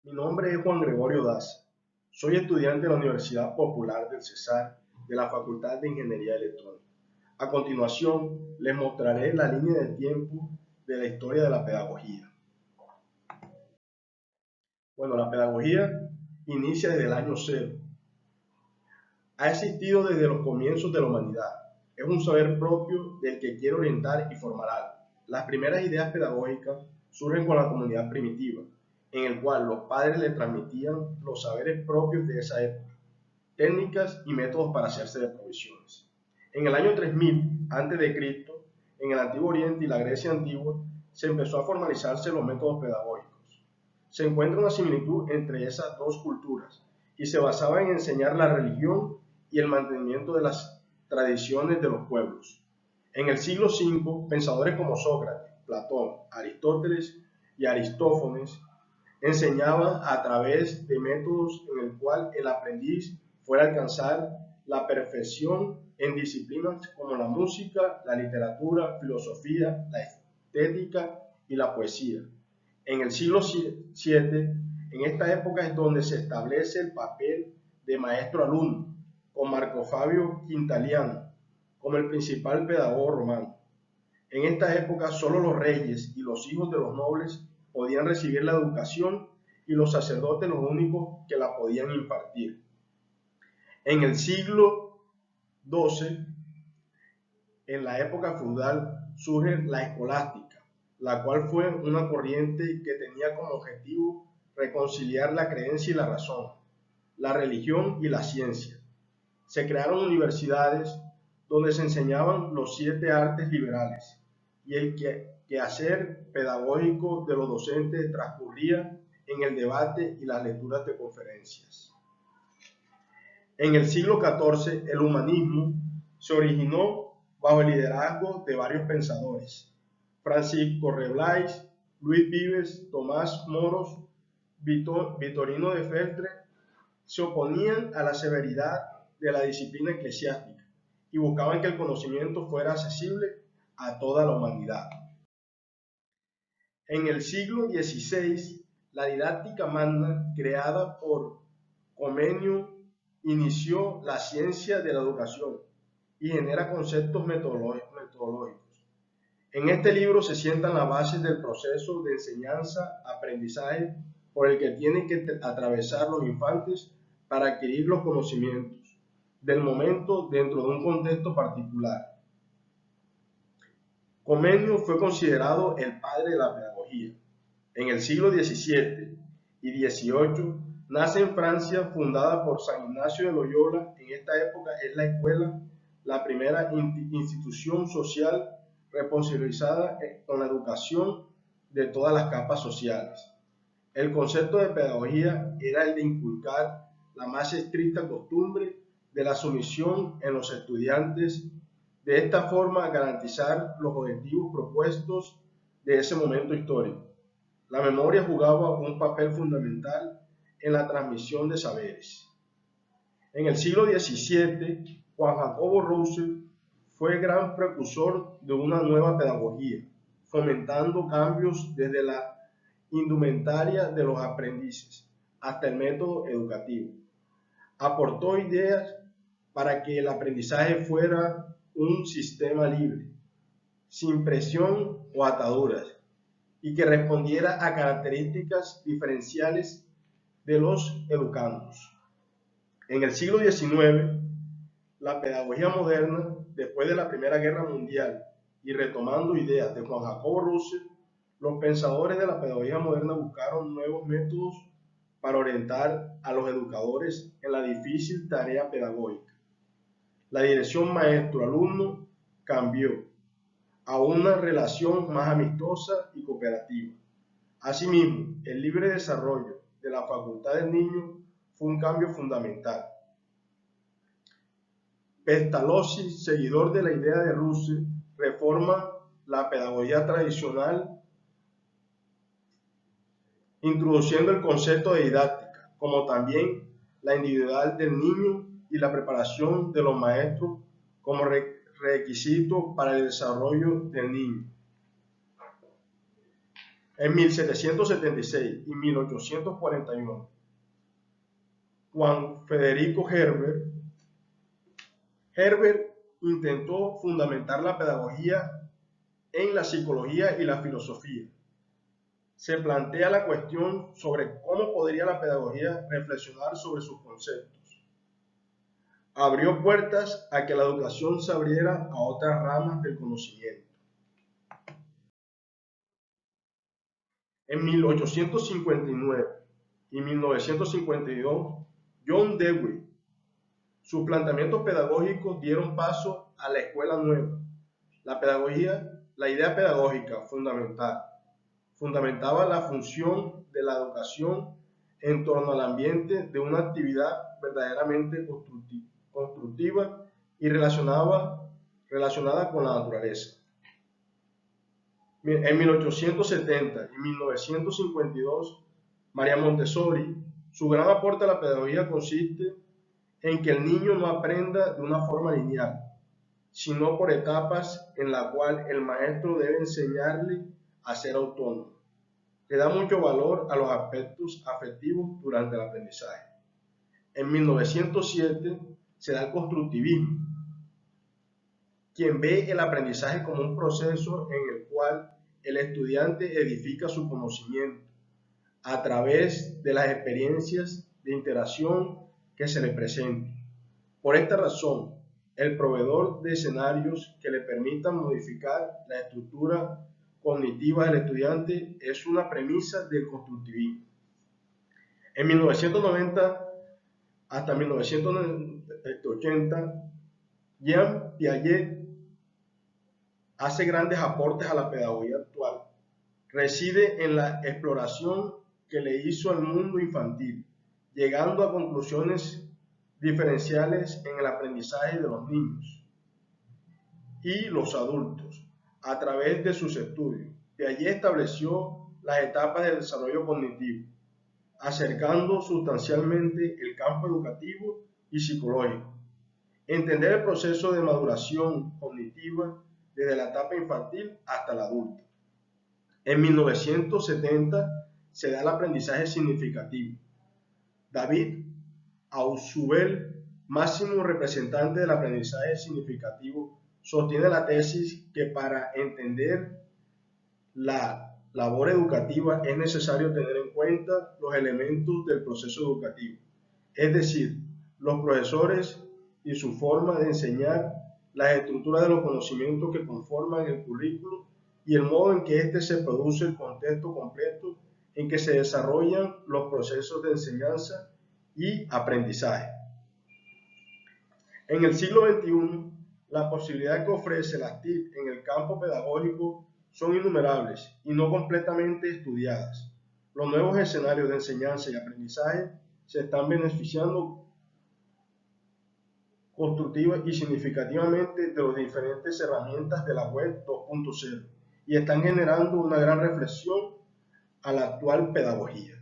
Mi nombre es Juan Gregorio Daza. Soy estudiante de la Universidad Popular del Cesar de la Facultad de Ingeniería Electrónica. A continuación, les mostraré la línea de tiempo de la historia de la pedagogía. Bueno, la pedagogía inicia desde el año cero. Ha existido desde los comienzos de la humanidad. Es un saber propio del que quiere orientar y formar algo. Las primeras ideas pedagógicas surgen con la comunidad primitiva, en el cual los padres le transmitían los saberes propios de esa época, técnicas y métodos para hacerse de provisiones. En el año 3000 a.C., en el Antiguo Oriente y la Grecia antigua, se empezó a formalizarse los métodos pedagógicos. Se encuentra una similitud entre esas dos culturas y se basaba en enseñar la religión y el mantenimiento de las tradiciones de los pueblos. En el siglo V, pensadores como Sócrates, Platón, Aristóteles y Aristófanes enseñaban a través de métodos en el cual el aprendiz fuera a alcanzar la perfección en disciplinas como la música, la literatura, filosofía, la estética y la poesía. En el siglo VII, en esta época es donde se establece el papel de maestro-alumno, con Marco Fabio Quintiliano como el principal pedagogo romano. En esta época solo los reyes y los hijos de los nobles podían recibir la educación y los sacerdotes los únicos que la podían impartir. En el siglo XII, en la época feudal, surge la escolástica, la cual fue una corriente que tenía como objetivo reconciliar la creencia y la razón, la religión y la ciencia. Se crearon universidades donde se enseñaban los 7 artes liberales y el quehacer pedagógico de los docentes transcurría en el debate y las lecturas de conferencias. En el siglo XIV, el humanismo se originó bajo el liderazgo de varios pensadores: Francisco Reblais, Luis Vives, Tomás Moros, Vitorino de Feltre. Se oponían a la severidad de la disciplina eclesiástica y buscaban que el conocimiento fuera accesible a toda la humanidad. En el siglo XVI, la didáctica magna creada por Comenio inició la ciencia de la educación y genera conceptos metodológicos. En este libro se sientan las bases del proceso de enseñanza-aprendizaje por el que tienen que atravesar los infantes para adquirir los conocimientos del momento dentro de un contexto particular. Comenio fue considerado el padre de la pedagogía. En el siglo XVII y XVIII nace en Francia, fundada por San Ignacio de Loyola. En esta época es la escuela la primera institución social responsabilizada con la educación de todas las capas sociales. El concepto de pedagogía era el de inculcar la más estricta costumbre de la sumisión en los estudiantes, de esta forma garantizar los objetivos propuestos de ese momento histórico. La memoria jugaba un papel fundamental en la transmisión de saberes. En el siglo XVII, Juan Jacobo Rousseau fue gran precursor de una nueva pedagogía, fomentando cambios desde la indumentaria de los aprendices hasta el método educativo. Aportó ideas para que el aprendizaje fuera un sistema libre, sin presión o ataduras, y que respondiera a características diferenciales de los educandos. En el siglo XIX, la pedagogía moderna, después de la Primera Guerra Mundial y retomando ideas de Juan Jacobo Rousseau, los pensadores de la pedagogía moderna buscaron nuevos métodos para orientar a los educadores en la difícil tarea pedagógica. La dirección maestro-alumno cambió a una relación más amistosa y cooperativa. Asimismo, el libre desarrollo de la facultad del niño fue un cambio fundamental. Pestalozzi, seguidor de la idea de Rousseau, reforma la pedagogía tradicional introduciendo el concepto de didáctica, como también la individual del niño y la preparación de los maestros como requisito para el desarrollo del niño. En 1776 y 1841, Juan Federico Herbert intentó fundamentar la pedagogía en la psicología y la filosofía. Se plantea la cuestión sobre cómo podría la pedagogía reflexionar sobre sus conceptos. Abrió puertas a que la educación se abriera a otras ramas del conocimiento. En 1859 y 1952, John Dewey, sus planteamientos pedagógicos dieron paso a la escuela nueva. La idea pedagógica fundamentaba la función de la educación en torno al ambiente de una actividad verdaderamente constructiva y relacionada con la naturaleza. En 1870 y 1952, María Montessori, su gran aporte a la pedagogía consiste en que el niño no aprenda de una forma lineal, sino por etapas en la cual el maestro debe enseñarle a ser autónomo. Le da mucho valor a los aspectos afectivos durante el aprendizaje. En 1907 se da el constructivismo, quien ve el aprendizaje como un proceso en el cual el estudiante edifica su conocimiento a través de las experiencias de interacción que se le presenten. Por esta razón, el proveedor de escenarios que le permitan modificar la estructura cognitiva del estudiante es una premisa del constructivismo. En 1990 hasta 1980, Jean Piaget hace grandes aportes a la pedagogía actual. Reside en la exploración que le hizo al mundo infantil, llegando a conclusiones diferenciales en el aprendizaje de los niños y los adultos a través de sus estudios. Piaget estableció las etapas del desarrollo cognitivo, acercando sustancialmente el campo educativo y psicológico. Entender el proceso de maduración cognitiva desde la etapa infantil hasta la adulta. En 1970 se da el aprendizaje significativo. David Ausubel, máximo representante del aprendizaje significativo, sostiene la tesis que para entender la labor educativa es necesario tener en cuenta los elementos del proceso educativo, es decir, los profesores y su forma de enseñar, las estructuras de los conocimientos que conforman el currículo y el modo en que éste se produce, el contexto completo en que se desarrollan los procesos de enseñanza y aprendizaje. En el siglo XXI, las posibilidades que ofrece las TIC en el campo pedagógico son innumerables y no completamente estudiadas. Los nuevos escenarios de enseñanza y aprendizaje se están beneficiando constructiva y significativamente de las diferentes herramientas de la web 2.0 y están generando una gran reflexión a la actual pedagogía.